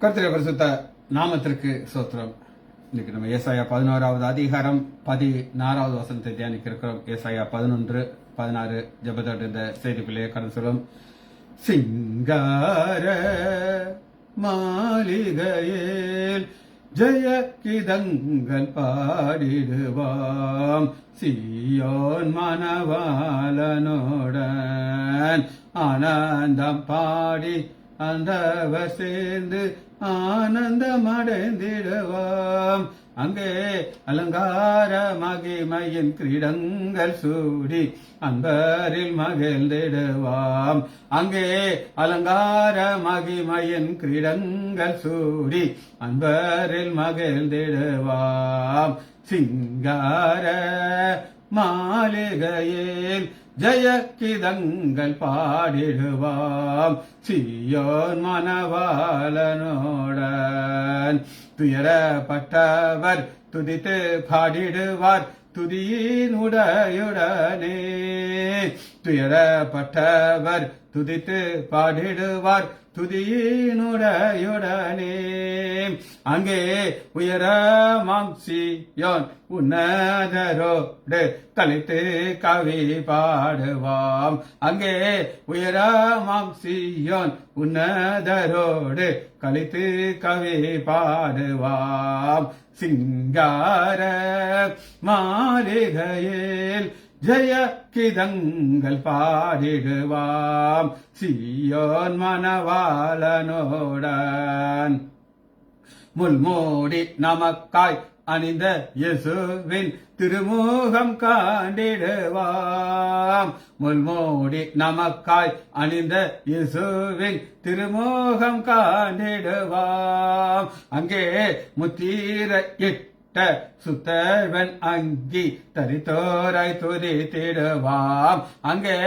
கர்த்தருடைய பரிசுத்த நாமத்திற்கு ஸ்தோத்திரம். இன்னைக்கு நம்ம ஏசாயா 11வது அதிகாரம் 16வது வசனத்தை தியானிக்க இருக்கிறோம். ஏசாயா 11:16 ஜெபத்தோடு இந்த செய்திக்குள்ளே கடந்து சொல்லும். சிங்கார மாளிகையில் ஜெய கீதங்கள் பாடிடுவாம், சீயோன் மணவாளனுடன் ஆனந்தம் பாடி அந்தவர் சேர்ந்து ஆனந்தம் அடைந்திடுவாம். அங்கே அலங்கார மகிமையின் கிரீடங்கள் சூடி அன்பரில் மகிழ்ந்திடுவாம். அங்கே அலங்கார மகிமையின் கிரீடங்கள் சூடி அன்பரில் மகிழ்ந்திடுவாம். சிங்கார மாளிகையில் ஜெய கீதங்கள் பாடிடுவாம், சீயோன் மணவாளனுடன். துயரப்பட்டவர் துதித்து பாடிடுவார் துதியின் உடையுடனே. துயரப்பட்டவர் துதித்து பாடிடுவார் துதியினுடையுடனே. அங்கே உயரமாம் சீயோன் உன்னதரோடு கலித்து கவி பாடுவாம். அங்கே உயரமாம் சீயோன் உன்னதரோடு கலித்து கவி பாடுவாம். சிங்கார மாளிகையில் ஜெய கீதங்கள் பாடிடுவாம், சீயோன் மணவாளனுடன். முள்மூடி நமக்காய் அணிந்த இயேசுவின் திருமுகம் காண்டிடுவாம். முள்மூடி நமக்காய் அணிந்த இயேசுவின் திருமுகம் காண்டிடுவாம். அங்கே முத்திரையிட்ட சுத்தவன் அங்கி தரித்தோராய் துதித்திடுவாம். அங்கே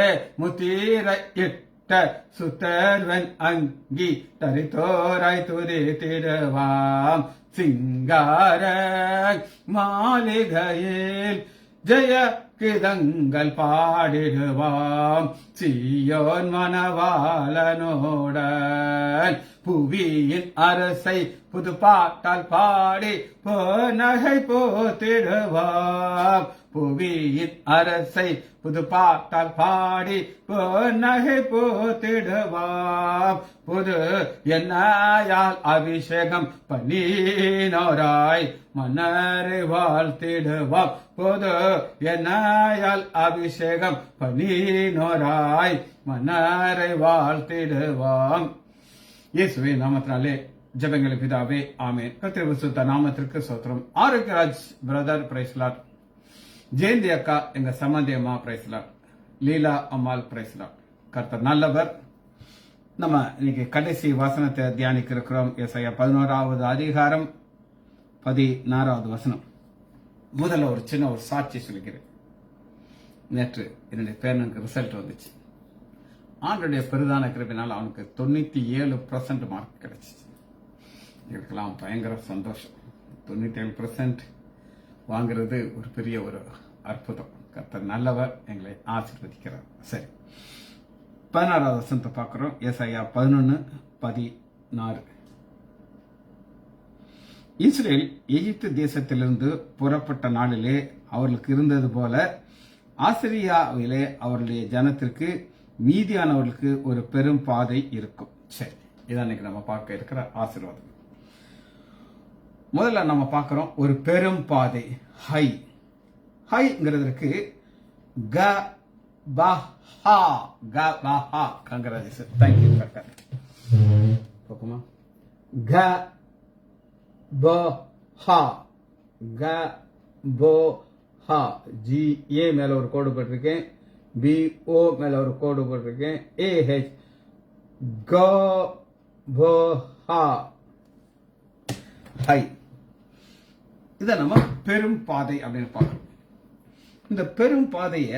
முத்திரையிட்ட சுத்தவன் அங்கி தரித்தோராய் துதித்திடுவாம். சிங்கார மாளிகையில் ஜெய கீதங்கள் பாடிடுவாம், சீயோன் மணவாளனுடன். புவியின் அரசை புது பாட்டால் பாடி போநகை போத்திடுவாம். புவியின் அரசை புது பாட்டால் பாடி போநகை போத்திடுவாம். புது எண்ணாயால் அபிஷேகம் பண்ணினோராய் மன்னரை வாழ்த்திடுவாம். புது எண்ணாயால் அபிஷேகம் பண்ணினோராய் மன்னரை வாழ்த்திடுவாம். இயேசுவின் நாமத்தினாலே ஜெபங்களை பிதாவே, ஆமென். கர்த்தருடைய பரிசுத்த நாமத்திற்கு ஸ்தோத்திரம். ஆரோக்கியராஜ் பிரதர் பிரைஸ்லாட், ஜெயந்தி அக்கா எங்க சம்மந்தி அம்மா பிரைஸ்லாட், லீலா அம்மாள் பிரைஸ்லாட். கர்த்தர் நல்லவர். நம்ம இன்னைக்கு கடைசி வசனத்தை தியானிக்க இருக்கிறோம். ஏசாயா 11வது அதிகாரம் 16வது வசனம். முதல்ல ஒரு சின்ன சாட்சி சொல்லிக்கிறேன். நேற்று என்னுடைய பேரனுக்கு ரிசல்ட் வந்துச்சு. ஆண்டுடைய பெரிதான கிருபினால் அவனுக்கு 97% மார்க் கிடைச்சிச்சு. இதுக்கெல்லாம் பயங்கர சந்தோஷம். 97% வாங்குறது ஒரு பெரிய ஒரு அற்புதம். கர்த்தர் நல்லவர், எங்களை ஆசீர்வதிக்கிறார். சரி, 16வது வசனத்தை பார்க்கிறோம். ஏசாயா 11:16. இஸ்ரேல் எகிப்து தேசத்திலிருந்து புறப்பட்ட நாளிலே அவர்களுக்கு இருந்தது போல ஆசிரியாவிலே அவர்களுடைய ஜனத்திற்கு மீதியானவர்களுக்கு ஒரு பெரும் பாதை இருக்கும். சரி, இதான் இன்னைக்கு நம்ம பார்க்க இருக்கிற ஆசீர்வாதம். முதல்ல நம்ம பார்க்கிறோம் ஒரு பெரும் பாதை. ஹை ஹைங்கிறதுக்கு க ப ஹா, க ப ஹா. Congratulation, thank you doctor. பார்ப்போமா? க ப ஹா, க போ ஹா. ஜி ஏ மேல ஒரு கோடு போட்டிருக்கேன், பி ஓ மேல ஒரு கோடு போட்டிருக்கேன், ஏ ஹெச் க ப ஹா. ஹை. இதை நம்ம பெரும் பாதை அப்படின்னு பார்க்கணும். இந்த பெரும் பாதைய,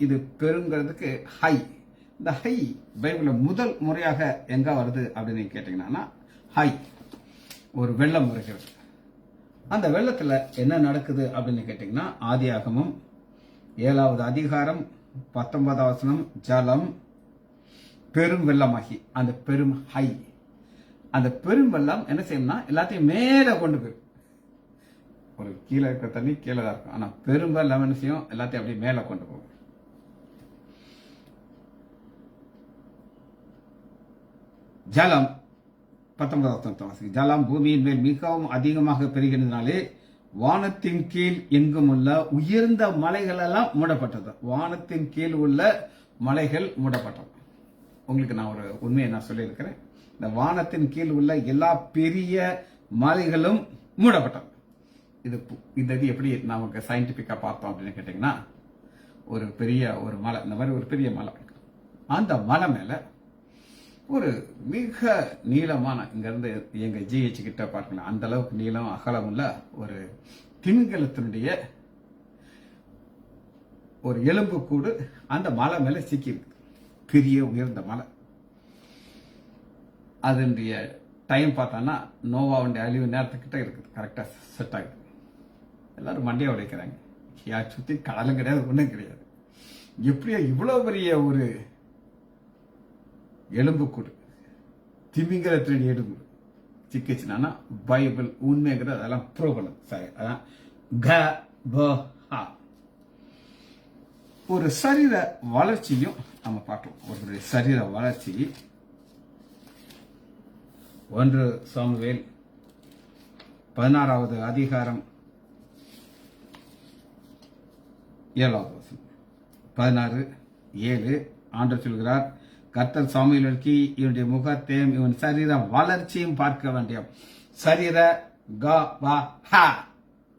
இது பெருங்கிறதுக்கு ஹை. இந்த ஹை பைபிள்ல முதல் முறையாக எங்க வருது அப்படின்னு கேட்டீங்கன்னா, ஹை ஒரு வெள்ளம் வருகிறது. அந்த வெள்ளத்துல என்ன நடக்குது அப்படின்னு கேட்டீங்கன்னா, ஆதியாகமம் 7வது அதிகாரம் 19வது வசனம், ஜலம் பெரும் வெள்ளமாகி அந்த பெரும் ஹை. அந்த பெரும்பள்ளம் என்ன செய்யும்னா எல்லாத்தையும் மேல கொண்டு போய் ஒரு கீழே இருக்கிற தண்ணி கீழே தான் இருக்கும். ஆனா பெரும்பள்ளம் என்ன செய்யும் எல்லாத்தையும் அப்படியே மேல கொண்டு போகும். ஜலம் 19 ஜலம் பூமியின் மேல் மிகவும் அதிகமாக பெருகினதுனாலே வானத்தின் கீழ் எங்கும் உள்ள உயர்ந்த மலைகள் எல்லாம் மூடப்பட்டது. வானத்தின் கீழ் உள்ள மலைகள் மூடப்பட்டது. உங்களுக்கு நான் ஒரு உண்மையை நான் சொல்லியிருக்கிறேன். இந்த வானத்தின் கீழ் உள்ள எல்லா பெரிய மலைகளும் மூடப்பட்டது. இது எப்படி நமக்கு சயின்டிபிக்கா பார்த்தோம் அப்படின்னு கேட்டீங்கன்னா, ஒரு பெரிய ஒரு மலை, இந்த மாதிரி ஒரு பெரிய மலை, அந்த மலை மேல ஒரு மிக நீளமான, இங்க இருந்து எங்க ஜிஹெச் கிட்ட பார்க்கலாம், அந்த அளவுக்கு நீளம் அகலம் உள்ள ஒரு திமிங்கலத்தினுடைய ஒரு எலும்பு கூடு அந்த மலை மேல சிக்கி இருக்கு. பெரிய உயர்ந்த மலை. அதனுடைய டைம் பார்த்தோன்னா நோவாவுடைய அழிவு நேரத்துக்கிட்ட இருக்குது. கரெக்டா செட் ஆகுது. எல்லாரும் மண்டையை உடைக்கிறாங்க. யார் சுத்தி கடலும் கிடையாது, ஒன்றும் கிடையாது. எப்படியா இவ்வளவு பெரிய ஒரு எலும்புக்கூடு, திமிங்கலத்தினுடைய எலும்பு சிக்கிச்சுனா பைபிள் உண்மைங்கிறது அதெல்லாம் ப்ரூவ் பண்ணுது. சரி, அதான் ஒரு சரீர வளர்ச்சியும் நம்ம பார்க்கலாம். ஒரு சரீர வளர்ச்சி 1 சாமுவேல் 16வது அதிகாரம் 7வது வசனம். 16:7 ஆண்டவர் சொல்கிறார், கர்த்தர் சாமுவேலுக்கு இவனுடைய முகத்தையும் இவன் சரீர வளர்ச்சியும் பார்க்க வேண்டிய சரீர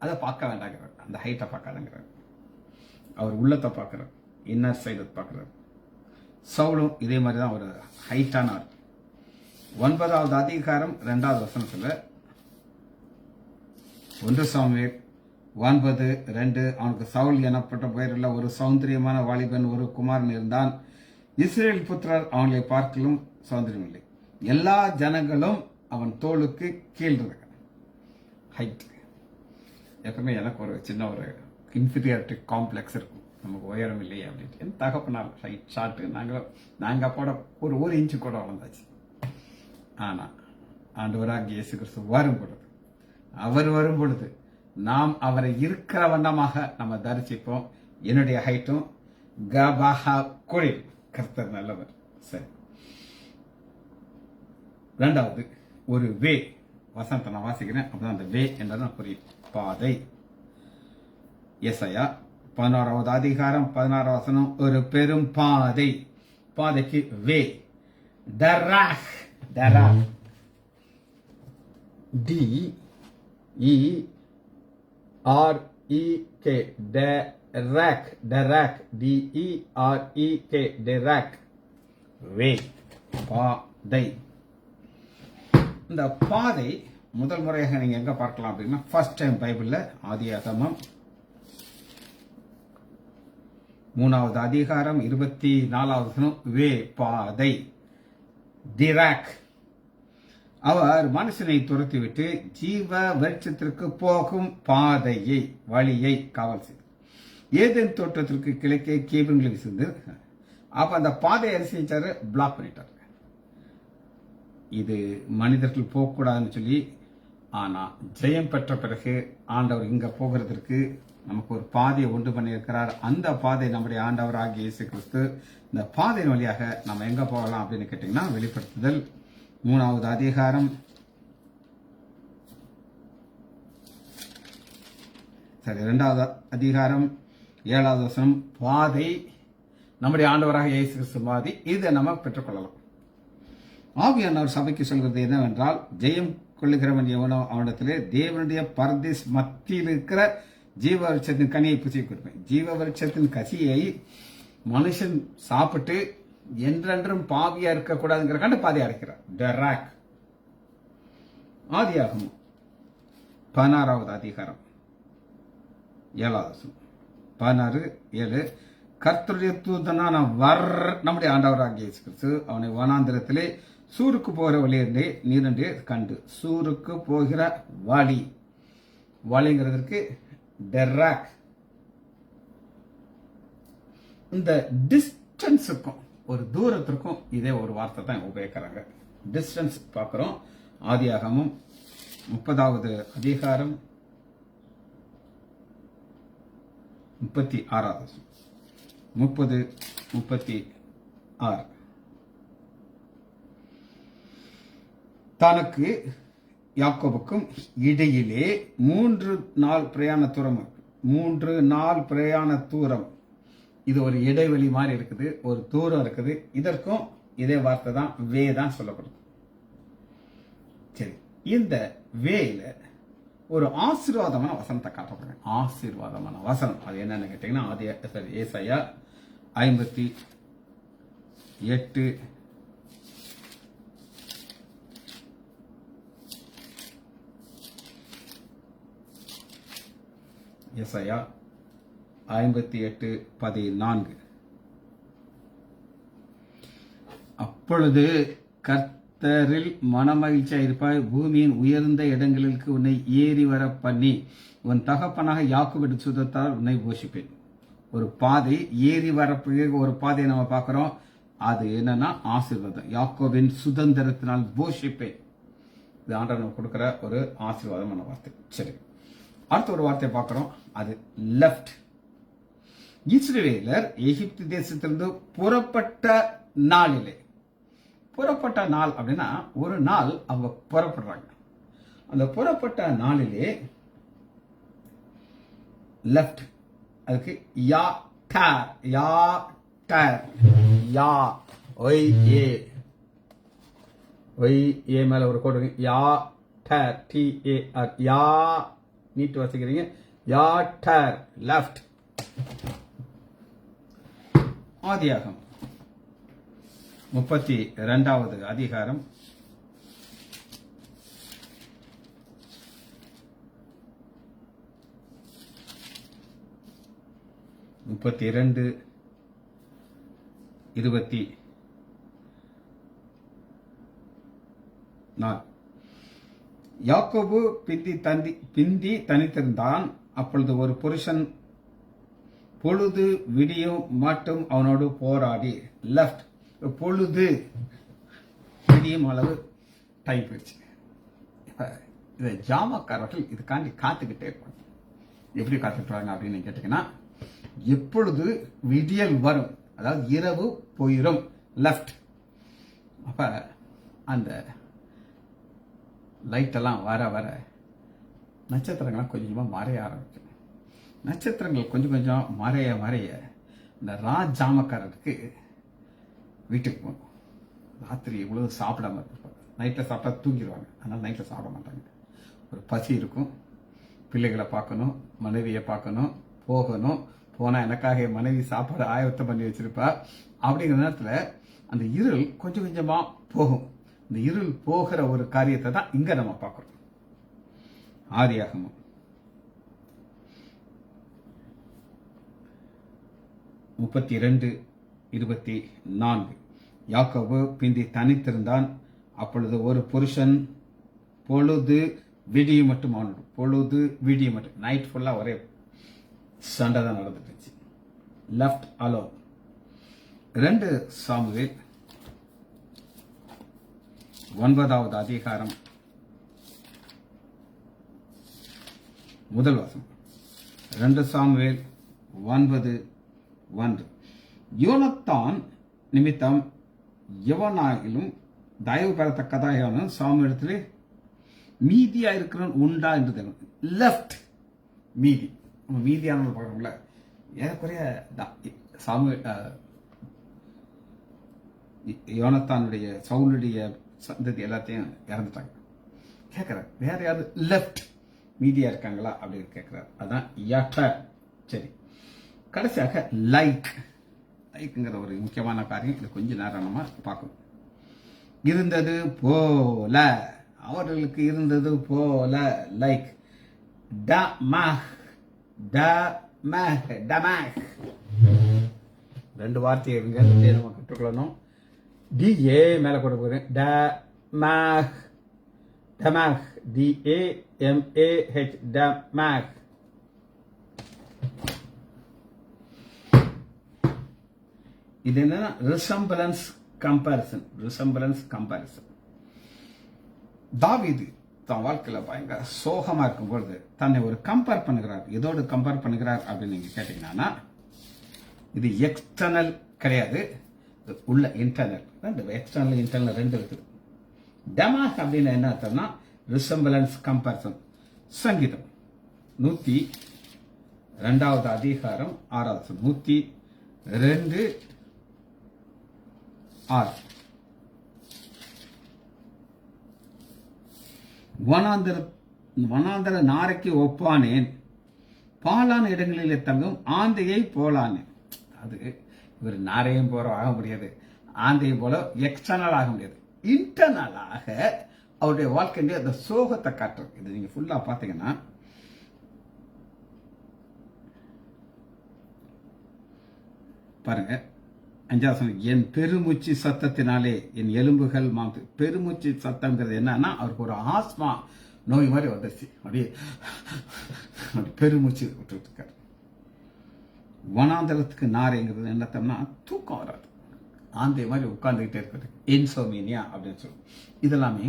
அதை பார்க்க வேண்டாங்கிறார். அந்த ஹைட்டை பார்க்காதங்கிறார். அவர் உள்ளத்தை பார்க்கிறார், இன்னர் சைடு பார்க்கிறார். சவுலும் இதே மாதிரி தான் ஒரு ஹைட்டான ஆள். 9வது அதிகாரம் 2வது வசனத்துல 1 சாமுவேல் 9:2 அவனுக்கு சவுல் எனப்பட்ட பெயருள்ள ஒரு சௌந்தரியமான வாலிபன் ஒரு குமாரன் இருந்தான். இஸ்ரேல் புத்திரர் அவனை பார்க்கலும் சௌந்தரியம் இல்லை. எல்லா ஜனங்களும் அவன் தோளுக்கு கீழ் இருக்க ஹைட். எப்பவுமே எனக்கு ஒரு சின்ன ஒரு இன்ஃபீரியாரிட்டி காம்ப்ளெக்ஸ் இருக்கும். நமக்கு உயரம் இல்லையே அப்படின்ட்டு. என் தகப்பனால் ஹைட் ஷார்ட்டு. நாங்கள் அப்போட ஒரு இன்ச்சு கூட வளர்ந்தாச்சு. ஆனா ஆண்டவராக இயேசு கிறிஸ்து வரும் பொழுது, அவர் வரும் பொழுது நாம் அவரை இருக்கிற வண்ணமாக நம்ம தரிசிப்போம். என்னுடைய ஹைட்டும் குழில். கர்த்தர் நல்லவர். சரி, 2வது ஒரு வே வசனத்தை நான் வாசிக்கிறேன். அப்பதான் அந்த வே என்றதான் புரியும். பாதை. எசாயா 11வது அதிகாரம் 16வது வசனம். ஒரு பெரும் பாதை. பாதைக்கு வே. டராக். DEREK. டெராக். DEREK. டெராக். வே, பாதை. இந்த பாதை முதல் முறையாக நீங்க எங்க பார்க்கலாம் அப்படின்னா, ஃபர்ஸ்ட் டைம் பைபிள்ல ஆதியாகமம் 3வது அதிகாரம் 24வது வசனம். வே, பாதை. டிராக். அவர் மனுஷனை துரத்திவிட்டு ஜீவ விருட்சத்திற்கு போகும் பாதையை, வழியை காவல் செய்தார். ஏதேன் தோட்டத்திற்கு கிழக்கே கேபின்களை வீசிருந்து அப்ப அந்த பாதையை செஞ்சாரு, பிளாக் பண்ணிட்டாரு. இது மனிதர்கள் போகக்கூடாதுன்னு சொல்லி. ஆனா ஜெயம் பெற்ற பிறகு ஆண்டவர் இங்க போகிறதுக்கு நமக்கு ஒரு பாதையை உண்டு பண்ணியிருக்கிறார். அந்த பாதை நம்முடைய ஆண்டவர் ஆகிய இயேசு கிறிஸ்து. இந்த பாதையின் வழியாக நம்ம எங்க போகலாம் அப்படின்னு கேட்டீங்கன்னா, வெளிப்படுத்துதல் 3வது அதிகாரம் 2வது அதிகாரம் 7வது வசனம். பாதை நம்முடைய ஆண்டவராக இயேசு கிறிஸ்து பாதை. இதை நம்ம பெற்றுக்கொள்ளலாம். ஆவியானவர் சபைக்கு சொல்கிறது என்னவென்றால், ஜெயம் கொள்ளுகிறவன் எவனோ அவனிடத்திலே தேவனுடைய பரதேஸ் மத்தியில் இருக்கிற ஜீவ விருட்சத்தின் கனியை புசிய கொடுப்பேன். ஜீவ விருட்சத்தின் கசியை மனுஷன் சாப்பிட்டு என்றென்றும் பாவியா இருக்கக்கூடாதுங்கிற கண்டு பாதையா இருக்கிறார். டெராக். ஆதியாகமம் 16வது அதிகாரம் 7வது வசனம். 16:7. கர்த்தருடைய தூதனான நம்முடைய ஆண்டவராகிய இயேசு கிறிஸ்து அவனை வனாந்திரத்திலே சூருக்கு போகிற வழியிலே நீரண்டே கண்டு. சூருக்கு போகிற வழி, வழிங்கிறதுக்கு டெராக். இந்த டிஸ்டன்ஸுக்கும் ஒரு தூரத்திற்கும் இதே ஒரு வார்த்தை தான் உபயோகிக்கிறாங்க. டிஸ்டன்ஸ் பார்க்கிறோம். ஆதியாகமம் 30வது அதிகாரம் 36 30:36. தனக்கு யாக்கோபுக்கும் இடையிலே 3 நாள் பிரயாண தூரம். 3 நாள் பிரயாண தூரம். இது ஒரு இடைவெளி மாதிரி இருக்குது, ஒரு தூரம் இருக்குது. இதற்கும் இதே வார்த்தை தான், வே தான் சொல்லப்படுது. சரி, இந்த வேல ஒரு ஆசீர்வாதமான வசனத்தை காட்டப்படுறேன். ஆசீர்வாதமான வசனம் அது என்னன்னு கேட்டீங்கன்னா, ஏசாயா 58 ஏசாயா 58:14. அப்பொழுது கர்த்தரில் மனமகிழ்ச்சியாக இருப்பாய், பூமியின் உயர்ந்த இடங்களுக்கு உன்னை ஏறி வர பண்ணி உன் தகப்பனாக யாக்கோபின் சுதத்தால் உன்னை போஷிப்பேன். ஒரு பாதை, ஏறி வர ஒரு பாதையை நம்ம பார்க்கிறோம். அது என்னன்னா ஆசீர்வாதம். யாக்கோபின் சுதந்திரத்தினால் போஷிப்பேன். இது ஆண்டவர் நமக்கு கொடுக்கிற ஒரு ஆசீர்வாதமான வார்த்தை. சரி, அடுத்த ஒரு வார்த்தையை பார்க்கிறோம். அது லெஃப்ட். இஸ்ரவேலர் எகிப்து தேசத்திலிருந்து புறப்பட்ட நாளிலே, புறப்பட்ட நாள் அப்படின்னா ஒரு நாள் அவங்க புறப்படுறாங்க. அந்த புறப்பட்ட நாளிலே லெஃப்ட், அதுக்கு யா டர், யா டர், யா ஒய் ஏ மேல ஒரு கோடு, யா டர், TAR, யா நீட்டு வசிக்கிறீங்க, யா டர், லெஃப்ட். ஆதியாகம் 32வது அதிகாரம் 32:24. யாக்கோபு பிந்தி தனித்திருந்தான். அப்பொழுது ஒரு புருஷன் பொழுது விடியும் மட்டும் அவனோடு போராடி. லெஃப்ட், பொழுது விடியும் அளவு டைம் போயிடுச்சு. இதை ஜாமக்காரர்கள் இதுக்காண்டி காத்துக்கிட்டே இருப்பாங்க. எப்படி காத்துக்கிறாங்க அப்படின்னு கேட்டீங்கன்னா, எப்பொழுது விடியல் வரும், அதாவது இரவு போயிடும், லெஃப்ட். அப்ப அந்த லைட்டெல்லாம் வர வர நட்சத்திரங்கள்லாம் கொஞ்சமாக மறைய ஆரம்பிக்கும். நட்சத்திரங்கள் கொஞ்சம் மறைய மறைய இந்த ஜாமக்காரருக்கு வீட்டுக்கு போகணும். ராத்திரி இவ்வளவு சாப்பிடாம இருப்பாங்க. நைட்டில் சாப்பிட்டா தூங்கிடுவாங்க. அதனால நைட்டில் சாப்பிட மாட்டாங்க. ஒரு பசி இருக்கும். பிள்ளைகளை பார்க்கணும், மனைவியை பார்க்கணும், போகணும். போனால் எனக்காக என் மனைவி சாப்பாடு ஆயத்தம் பண்ணி வச்சிருப்பா. அப்படிங்கிற நேரத்தில் அந்த இருள் கொஞ்சமாக போகும். இந்த இருள் போகிற ஒரு காரியத்தை தான் இங்க நம்ம பார்க்கிறோம். ஆதியாகமம் 32:24. யாக்கோபு பிந்தி தனித்திருந்தான். அப்பொழுது ஒரு புருஷன் பொழுது விடிய மட்டும் அவனோடு, பொழுது விடிய மட்டும், நைட் ஃபுல்லா ஒரே சண்டை தான் நடந்துட்டு இருந்துச்சு. Left alone. 2 சாமுவேல் 9வது அதிகாரம் 1 வசனம். 2 சாமுவேல் 9:1. யோனத்தான் நிமித்தம் எவனாயிலும் தயவு பெறத்தக்கதாயான சாமுவேலத்திலே மீதியா இருக்கிறவன் உண்டா என்று லெஃப்ட், மீதி. நம்ம மீதியான பார்க்கணும்ல, ஏறக்குறைய யோனத்தானுடைய சவுலுடைய சந்ததி எல்லாத்தையும் இறந்துட்டாங்க. கேட்கிறார், வேற யாரு லெஃப்ட் மீதியா இருக்காங்களா அப்படின்னு கேட்கிறார். அதான் யட்டர். சரி, கடைசியாக லைக்ங்கிற ஒரு முக்கியமான காரியம். இது கொஞ்ச நேரம் நம்ம பார்க்கணும். இருந்தது போல, அவர்களுக்கு இருந்தது போல, லைக் டமஹ், டமஹ், டமஹ். 2 வார்த்தையை நம்ம கற்றுக்கொள்ளணும். DA மேல கொண்டு போகிறேன். டமஹ், டமஹ், DAMAH, டமஹ். இது என்னன்னா ரிசம்பிளன்ஸ் கம்பேரிசன். தாவீது தன் வாழ்க்கையில பயங்கர சோகமா இருக்கும் பொழுது தன்னை ஒரு கம்பேர் பண்ணுகிறார். எதோடு கம்பேர் பண்ணுகிறார் அப்படின்னு நீங்க கேட்டீங்கன்னா, இது எக்ஸ்டர்னல் கிடையாது, உள்ள இன்டர்னல். ரெண்டு எக்ஸ்டர்னல் இன்டர்னல் ரெண்டு இருக்குது. டெமாக் அப்படின்னு என்ன அர்த்தம்னா ரிசம்பிளன்ஸ், கம்பேரிசன். சங்கீதம் 102வது அதிகாரம் 6வது 102:6. வனாந்தர நாரைக்கு ஒப்பானேன், பாலான இடங்களிலே தங்கும் ஆந்தையை போலானேன். அது இவர் நாரையும் போற ஆக முடியாது, ஆந்தையும் போல எக்ஸ்டர்னல் ஆக முடியாது. இன்டர்னலாக அவருடைய வாழ்க்கையிலே அந்த சோகத்தை காட்டுறது. இது நீங்க ஃபுல்லா பாத்தீங்கன்னா பாருங்க, 5வது, என் பெருமூச்சு சத்தத்தினாலே என் எலும்புகள் மாம்பு. பெருமூச்சு சத்தம்ங்கிறது என்னன்னா, அவருக்கு ஒரு ஆஸ்மா நோய் மாதிரி வந்துருச்சு. அப்படியே பெருமூச்சு விட்டு இருக்காரு. வனாந்தரத்துக்கு நாரைங்கிறது என்னத்தம்னா தூக்கம் வராது, ஆந்தை மாதிரி உட்கார்ந்துகிட்டே இருக்கிறது, இன்சோமீனியா அப்படின்னு சொல்லுவோம். இதெல்லாமே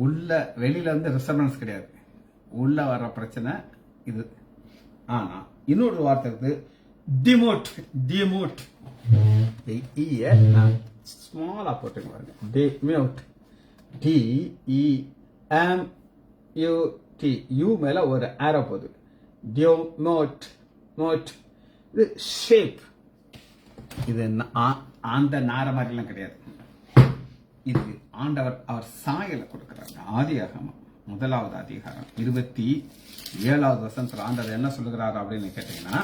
உள்ள வெளியில இருந்து ரிசர்வன்ஸ் கிடையாது, உள்ள வர்ற பிரச்சனை இது. ஆனா இன்னொரு வார்த்தை இருக்கு, டிமோட். டிமோட் நான் ஸ்மாலா போட்டு பாருங்க, டிமோட், DEMUT, யூ மேல ஒரு ஆரோ போகுது. டிமோட் மோட். இது ஷேப், இது அந்த நார மாதிரிலாம் கிடையாது. இது ஆண்டவர் அவர் சாயலை கொடுக்கிறாங்க. ஆதியாகமம் 1வது அதிகாரம் 27வது வசனத்துல ஆண்டவர் என்ன சொல்லுகிறார் அப்படின்னு கேட்டீங்கன்னா,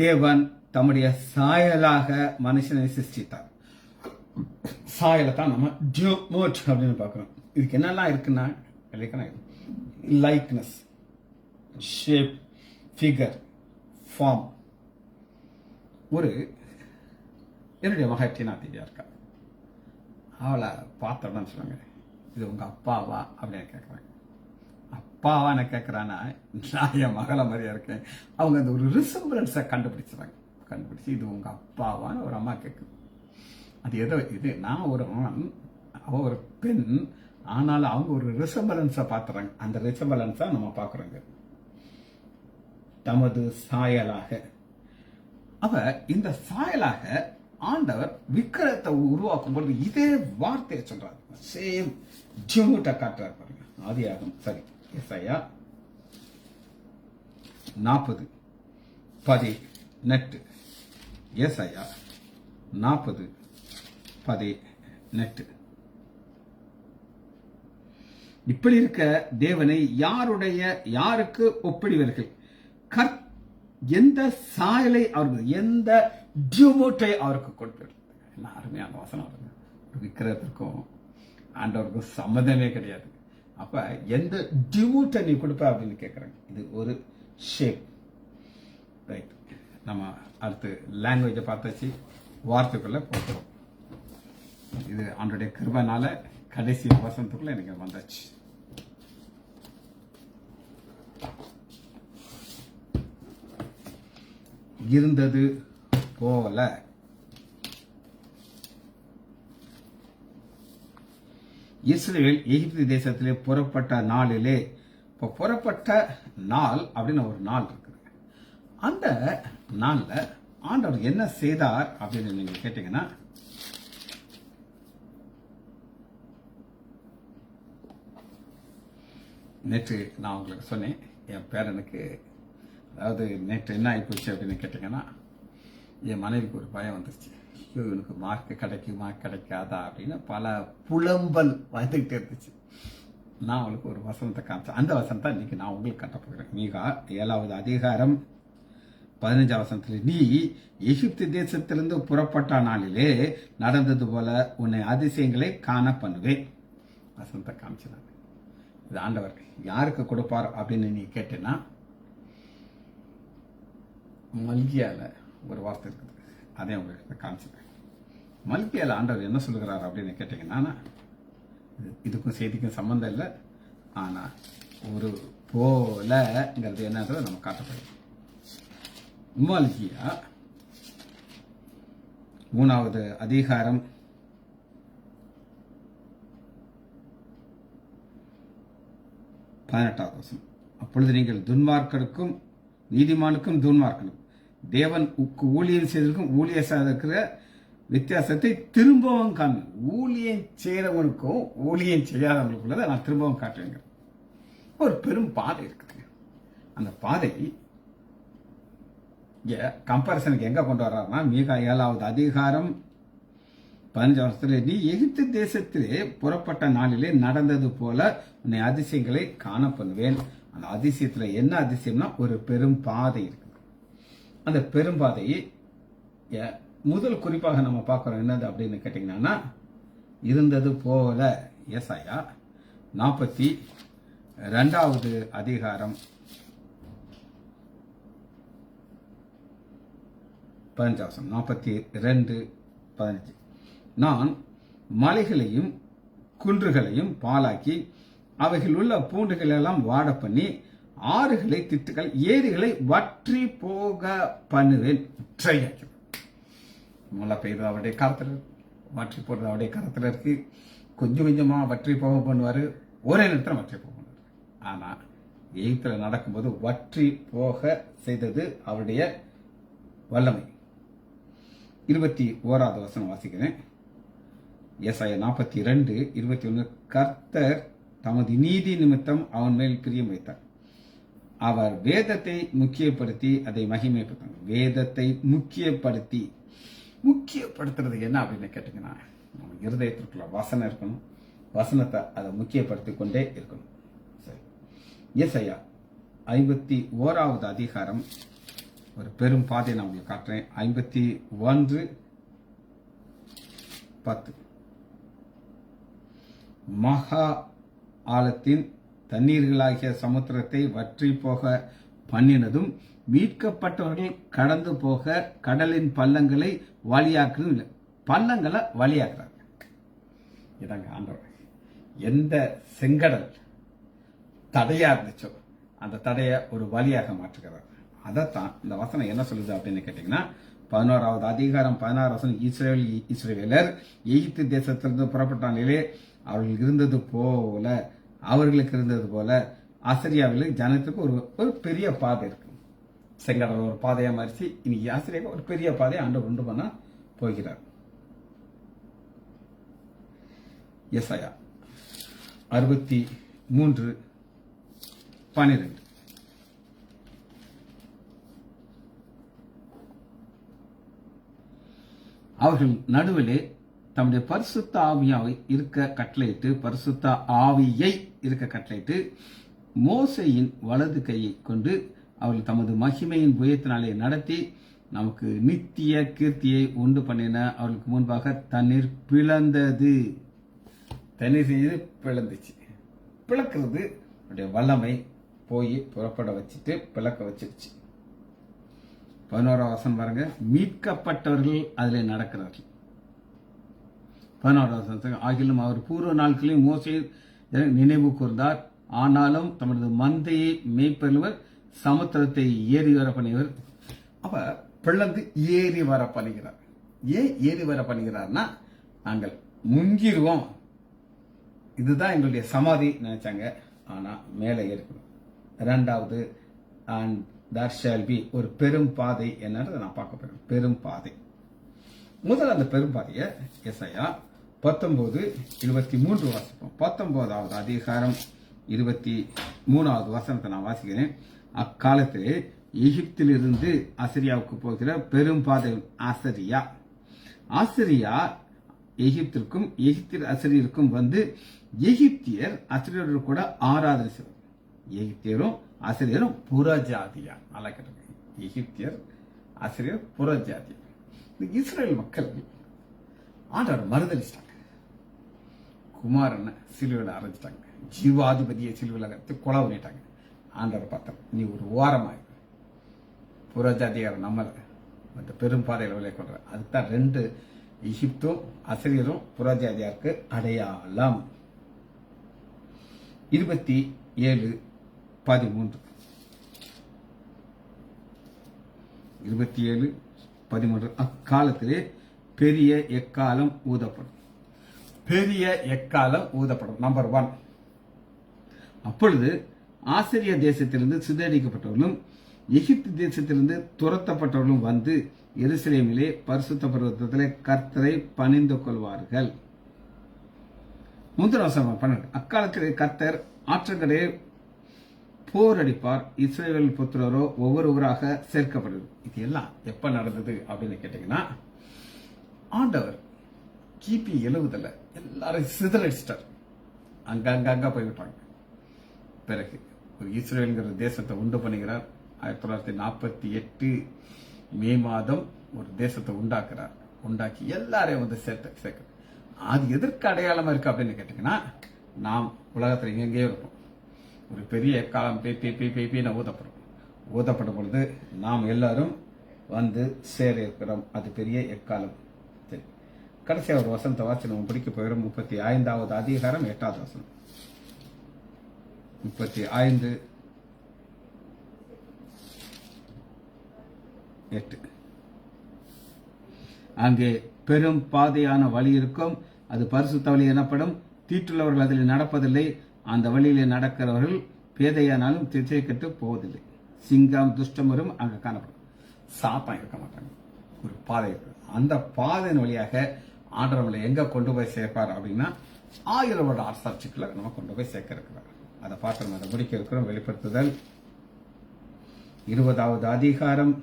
தேவன் தம்முடைய சாயலாக மனுஷனை சிருஷ்டித்தார். சாயலை தான் நம்ம டிமோட் அப்படின்னு பார்க்கிறோம். இதுக்கு என்னெல்லாம் இருக்குன்னா, லைக்னஸ், ஷேப், ஃபிகர், ஃபார்ம். ஒரு என்னுடைய மக டீனா தேவியா இருக்கா, அவளை பார்த்தோன்னு சொல்லுவாங்க, இது உங்க அப்பாவா அப்படின்னு கேட்குறாங்க. அப்பாவான்னு கேட்குறான்னா, நான் என் மகளை மாதிரியா இருக்கேன். அவங்க அந்த ஒரு ரிசம்பிளன்ஸை கண்டுபிடிச்சிடுறாங்க. கண்டுபிடிச்சி இது உங்க அப்பாவான்னு ஒரு அம்மா கேட்குது. அது எதோ இது, நான் ஒரு ஆண், அவ ஒரு பெண், ஆனாலும் அவங்க ஒரு ரிசம்பிளன்ஸை பார்த்துறாங்க. அந்த ரிசம்பிளன்ஸை நம்ம பார்க்குறோங்க. தமது சாயலாக, அவ இந்த சாயலாக ஆண்டவர் விக்கிரத்தை உருவாக்கும் பொழுது இதே வார்த்தையை சொல்றாரு. சேம் ஜிமுட்டை காட்டுறாரு பாருங்க. ஆதியாகமம் சரி எஸ்ஐயா 40:18. எஸ்ஐயா 40:18. இப்படி இருக்க தேவனை யாருக்கு ஒப்பிடுவீர்கள்? எந்த சாயலை அவருக்கு, எந்த டியூமோட்டை அவருக்கு கொடுப்பார். என்ன அருமையான வசனம் பாருங்க. விக்கிரகத்திற்கும் ஆண்டவருக்கும் சம்மதமே கிடையாது. அப்ப எந்த டியூமோட்டை நீ கொடுப்ப அப்படின்னு கேட்கறாங்க. இது ஒரு ஷேப். ரைட், நம்ம அடுத்து லாங்குவேஜை பார்த்தாச்சு, வார்த்தைக்குள்ள போகிறோம். இது அவனுடைய கிருபைனால கடைசி வசனத்துக்குள்ள எனக்கு வந்தாச்சு. இருந்தது போல இஸ்ரவேல் எகிப்து தேசத்திலே புறப்பட்ட நாளிலே, இப்போ புறப்பட்ட நாள் அப்படின்னு ஒரு நாள் இருக்குது. அந்த நாள்ல ஆண்டவர் என்ன செய்தார் அப்படின்னு நீங்க கேட்டீங்கன்னா, நேற்று நான் உங்களுக்கு சொன்னேன், என் பேரனுக்கு, அதாவது நேற்று என்ன ஆகிப்போச்சு அப்படின்னு கேட்டீங்கன்னா, என் மனைவிக்கு ஒரு பயம் வந்துருச்சு. ஐயோ, இவனுக்கு மார்க் கிடைக்குமா கிடைக்காதா அப்படின்னு பல புலம்பல் வந்துகிட்டே இருந்துச்சு. நான் அவளுக்கு ஒரு வசனத்தை காமிச்சேன். அந்த வசனத்தை இன்னைக்கு நான் உங்களுக்கு கட்ட போகிறேன். மீகா 7வது அதிகாரம் 15வது வசனத்துல, நீ எகிப்து தேசத்திலிருந்து புறப்பட்ட நாளிலே நடந்தது போல உன்னை அதிசயங்களை காண பண்ணுவேன். வசனத்தை காமிச்சினாங்க. இது ஆண்டவர் யாருக்கு கொடுப்பார் அப்படின்னு நீ கேட்டேன்னா, மல்கியால ஒரு வார்த்தை இருக்குது, அதே உங்களுக்கு காமிச்சிருக்கேன். மல்கியால ஆண்டவர் என்ன சொல்லுகிறார் அப்படின்னு கேட்டீங்கன்னா, இதுக்கும் செய்திக்கும் சம்பந்தம் இல்லை, ஆனா ஒரு போலங்கிறது என்னன்றது நம்ம காட்டப்படும். மல்கியா 3வது அதிகாரம் 18வது வசனம். அப்பொழுது நீங்கள் துன்மார்க்கனுக்கும் நீதிமானுக்கும் துன்மார்க்கனும் தேவன் ஊழியம் செய்திருக்கும் ஊழிய செய்திருக்கிற வித்தியாசத்தை திரும்பவும் காணும். ஊழியம் செய்யறவனுக்கும் ஊழியம் செய்யாதவங்களுக்குள்ளதை நான் திரும்பவும் காட்டுவேங்க. ஒரு பெரும் பாதை இருக்குதுங்க. அந்த பாதை கம்பேரிசனுக்கு எங்க கொண்டு வர்றாருன்னா, மீகா 7வது அதிகாரம் 15 வருஷத்துல, நீ எகிப்து தேசத்திலே புறப்பட்ட நாளிலே நடந்தது போல உன்னை அதிசயங்களை காண பண்ணுவேன். அந்த அதிசயத்துல என்ன அதிசயம்னா, ஒரு பெரும் பாதை இருக்கு. அந்த பெரும்பாதையை முதல் குறிப்பாக நம்ம பார்க்கிறோம். என்னது அப்படின்னு கேட்டீங்கன்னா, இருந்தது போல ஏசாயா 42வது அதிகாரம் 15 வசனம். 42:15. நான் மலைகளையும் குன்றுகளையும் பாலாக்கி அவைகள் உள்ள பூண்டுகள் எல்லாம் வாட பண்ணி ஆறுகளை திட்டுகள் ஏரிகளை வற்றி போக பண்ணுவேன். மழை பெய்யுறது அவருடைய கரத்தில், வற்றி போடுறது அவருடைய கரத்தில் இருக்கு. கொஞ்சம் கொஞ்சமா வற்றி போக பண்ணுவாரு, ஒரே நேரத்தில் வற்றி போக பண்ணுவார். ஆனா எகிப்தில் நடக்கும்போது வற்றி போக செய்தது அவருடைய வல்லமை. 21வது வசனம் வாசிக்கிறேன். ஏசாயா 42:21. கர்த்தர் தமது நீதி நிமித்தம் அவன் மேல் பிரியம் வைத்தார். அவர் வேதத்தை முக்கியப்படுத்தி அதை மகிமைப்படுத்தாங்க. வேதத்தை முக்கியப்படுத்துறது என்ன அப்படின்னு கேட்டீங்கன்னா, நம்ம இருதயத்திற்குள்ள வசனம் இருக்கணும். வசனத்தை அதை முக்கியப்படுத்தி கொண்டே இருக்கணும். சரி, ஏசாயா 51வது அதிகாரம் ஒரு பெரும் பாதையை நான் உங்களுக்கு காட்டுறேன். 51:10. மகா ஆழத்தின் தண்ணீர்களாகிய சமுத்திரத்தை வற்றி போக பண்ணினதும் மீட்கப்பட்டவர்கள் கடந்து போக கடலின் பள்ளங்களை வழியாக்குறதும் இல்லை. பள்ளங்களை வழியாக்குறாங்க. இதாங்க ஆண்டவர். எந்த செங்கடல் தடையா இருந்துச்சோ அந்த தடையை ஒரு வழியாக மாற்றுகிறார். அதைத்தான் இந்த வசனம் என்ன சொல்லுது அப்படின்னு கேட்டீங்கன்னா, 11வது அதிகாரம் 16 வசனம். இஸ்ரவேலர் எகிப்து தேசத்திலிருந்து புறப்பட்ட நிலையிலே அவர்களுக்கு இருந்தது போல ஆசிரியாவில் ஜனத்துக்கு ஒரு பெரிய பாதை இருக்கு. செங்கடல் ஒரு பாதையா மாறிச்சு. இன்னைக்கு ஆசிரியாவுக்கு ஒரு பெரிய பாதையை ஆண்டவர் உண்டு பண்ண போகிறார். ஏசாயா 63:12. அவர்கள் நடுவிலே தம்முடைய பரிசுத்த ஆவியை இருக்க கட்டளையிட்டு மோசையின் வலது கையை கொண்டு அவர்கள் தமது மகிமையின் புயத்தினாலே நடத்தி நமக்கு நித்திய கீர்த்தியை உண்டு பண்ணின. அவர்களுக்கு முன்பாக தண்ணீர் பிளந்தது. தண்ணீர் செய்து பிளந்துச்சு. பிளக்கிறது அவருடைய வல்லமை போய் புறப்பட வச்சுட்டு பிளக்க வச்சிருச்சு. 11வது வசனம் பாருங்க. மீட்கப்பட்டவர்கள் அதில் நடக்கிறார்கள். 11வது வசனம். ஆகிலும் அவர் பூர்வ நாட்களையும் மோசே நினைவு கூர்ந்தார். ஆனாலும் தமது மந்தையை மேய்ப்பவர் சமுத்திரத்தை ஏறி வர பண்ணிவர். அப்ப பிளந்து ஏறி வர பண்ணுகிறார். ஏன் ஏறி வர பண்ணுகிறார்னா, நாங்கள் முங்கிடுவோம், இதுதான் எங்களுடைய சமாதி நினைச்சாங்க. ஆனா மேலே ஏற்கணும். 2வது அண்ட் that shall be ஒரு பெரும் பாதை என்னன்னு நான் பார்க்க போறேன். பெரும் பாதை. முதல்ல அந்த பெரும் பாதையை ஏசாயா 19:23 வாசிப்போம். 19வது அதிகாரம் 23வது வசனத்தை நான் வாசிக்கிறேன். அக்காலத்திலே எகிப்திலிருந்து அசிரியாவுக்கு போகிற பெரும் பாதை ஆசிரியா எகிப்திற்கும் எகிப்தியர் அசிரியருக்கும் வந்து எகிப்தியர் அசிரியரோடு கூட ஆராதனை செய்வார். எகிப்தியரும் அசிரியரும் புறஜாதியா. நல்லா கேட்டாங்க. எகிப்தியர் அசிரியர் புறஜாதியா. இஸ்ரேல் மக்கள் ஆண்டவரை மறுதளிச்சிட்டாங்க. குமாரனை சிலுவையில் அரைஞ்சிட்டாங்க. ஜீவாதிபதியை சிலுவையில் கொலை பண்ணிட்டாங்க. ஆண்டவரை பார்த்தா, நீ ஒரு ஓரமாக புறஜாதியார் நம்மளை அந்த பெரும் பாதையில் விலை கொள்ற. அதுதான் 2 எகிப்தும் அசிரியரும் புறஜாதியாருக்கு அடையாளம். 27:13. 27:13. அக்காலத்திலே பெரிய எக்காலம் ஊதப்படும். பெரிய எக்காலம் ஊதப்படும். நம்பர் 1. அப்பொழுது ஆசிரிய தேசத்திலிருந்து சிதறடிக்கப்பட்டவர்களும் எகிப்து தேசத்திலிருந்து துரத்தப்பட்டவர்களும் வந்து எருசலேமிலே பரிசுத்த பர்வதத்திலே கர்த்தரை பணிந்து கொள்வார்கள். முந்தின வசனம் 12. அக்காலத்திலே கர்த்தர் ஆற்றங்கரையை போரடிப்பார், இஸ்ரவேல் புத்திரரோ ஒவ்வொருவராக சேர்க்கப்படுது. இது எல்லாம் எப்ப நடந்தது அப்படின்னு கேட்டீங்கன்னா, ஆண்டவர் கிபி 70 எல்லாரும் சிதறடிச்சிட்டார். அங்கங்க போய்விட்டாங்க. பிறகு ஒரு இஸ்ரேல்ங்கிற தேசத்தை உண்டு பண்ணுகிறார். 1948 மே மாதம் ஒரு தேசத்தை உண்டாக்குறார். உண்டாக்கி எல்லாரையும் வந்து சேர்க்க. அது எதற்கு அடையாளமா இருக்கு அப்படின்னு கேட்டீங்கன்னா, நாம் உலகத்தில் எங்கெங்கேயோ இருப்போம். ஒரு பெரிய எக்காலம் பேய் ஊதப்படும் பொழுது நாம் எல்லாரும் வந்து சேர இருக்கிறோம். அது பெரிய எக்காலம். சரி, கடைசியா ஒரு வசனத்தை வாசி நம்ம பிடிக்க போகிறோம். 35வது அதிகாரம் 8வது வசனம். 35:8. அங்கே பெரும் பாதையான வழி இருக்கும், அது பரிசுத்த வழி எனப்படும். தீட்டுள்ளவர்கள் அதில் நடப்பதில்லை, அந்த வழியிலே நடக்கிறவர்கள் பேதையானாலும் திசை கெட்டு போவதில்லை. சிங்கம் துஷ்டமரும் அங்க காணப்படும். சாத்தான் இருக்க மாட்டாங்க. ஒரு பாதை இருக்கு. அந்த பாதையின் வழியாக ஆண்டவர்களை எங்க கொண்டு போய் சேர்ப்பார் அப்படின்னா, 1000 வருட அரசாட்சிக்குள்ள நம்ம கொண்டு போய் சேர்க்க இருக்கிறார். அதை பார்த்து நம்ம அதை முடிக்க இருக்கிறோம். வெளிப்படுத்துதல் 20வது அதிகாரம்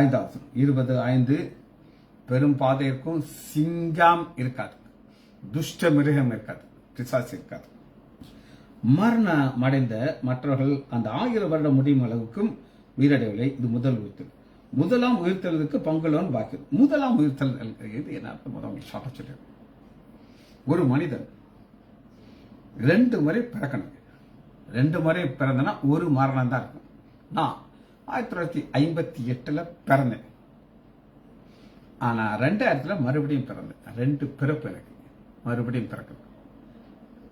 5வது 20:5. பெரும் பாதை இருக்கும், சிங்கம் இருக்காது, துஷ்ட மிருகம் இருக்காது, பிசாசு இருக்காது. மரணம் அடைந்த மற்றவர்கள் அந்த 1000 வருடம் முடியும் அளவுக்கும் உயிரடையவில்லை. இது முதல் உயிர்த்தல். முதலாம் உயிர்த்தலுக்கு பங்குள்ளவன் பாக்கி. முதலாம் உயிர்த்தல் இது என்ன அர்த்தம்? சொல்லிடுறேன். ஒரு மனிதன் 2 முறை பிறக்கணும். 2 முறை பிறந்தனா ஒரு மரணம் தான் இருக்கும். நான் 1958 பிறந்தேன். ஆனா 2000 மறுபடியும் பிறந்தேன். 2 பிறப்பு எனக்கு மறுபடியும் பிறக்கணும்.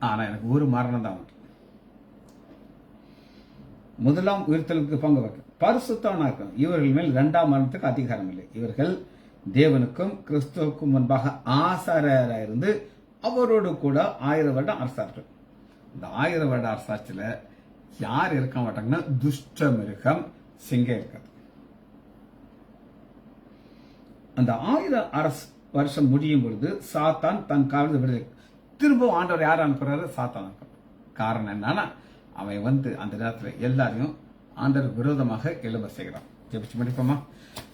ஆனா எனக்கு ஒரு மரணம் தான் உண்டு. முதலாம் உயிர்த்தலுக்கு பங்கு வைக்க பரிசுத்தவனா இருக்கும். இவர்கள் மேல் 2ஆம் மரணத்துக்கு அதிகாரம் இல்லை. இவர்கள் தேவனுக்கும் கிறிஸ்துவுக்கும் முன்பாக ஆசாரியராயிருந்து அவரோடு கூட 1000 வருடம் அரசார்கள். இந்த 1000 வருட அரசாட்சியில யார் இருக்க மாட்டாங்கன்னா, துஷ்ட மிருகம், சிங்கம் இருக்காது. அந்த 1000 வருஷம் முடியும் பொழுது சாத்தான் தன் காலத்தை விடுதலை. திரும்ப ஆண்டவர் யார் அனுப்புறாரு? சாத்தான் அனுப்புறாரு. காரணம் என்னன்னா, அவன் வந்து அந்த நேரத்தில் எல்லாரையும் ஆண்டவர் விரோதமாக எழும்ப செய்கிறான். ஜெபிச்சு முடிப்போமா?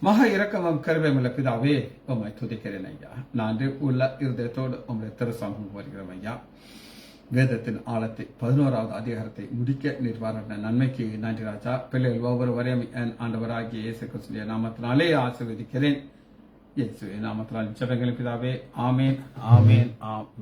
மகா இரக்கமும் கருவேமுள்ள பிதாவே, உம்மை துதிக்கிறேன் ஐயா. நான் உள்ள இருதயத்தோடு உங்களுடைய திருசமூகம் வருகிறோம் ஐயா. வேதத்தின் ஆழத்தை 11வது அதிகாரத்தை முடிக்க நிர்வாக நன்மைக்கு நன்றி ராஜா. பிள்ளைகள் ஒவ்வொருவரையும் என் ஆண்டவராகிய இயேசு கிறிஸ்துவின் நாமத்தினாலே ஆசீர்வதிக்கிறேன். இயேசுவின் நாமத்தினால் ஜெபங்கள் பிதாவே. ஆமேன், ஆமேன், ஆமேன்.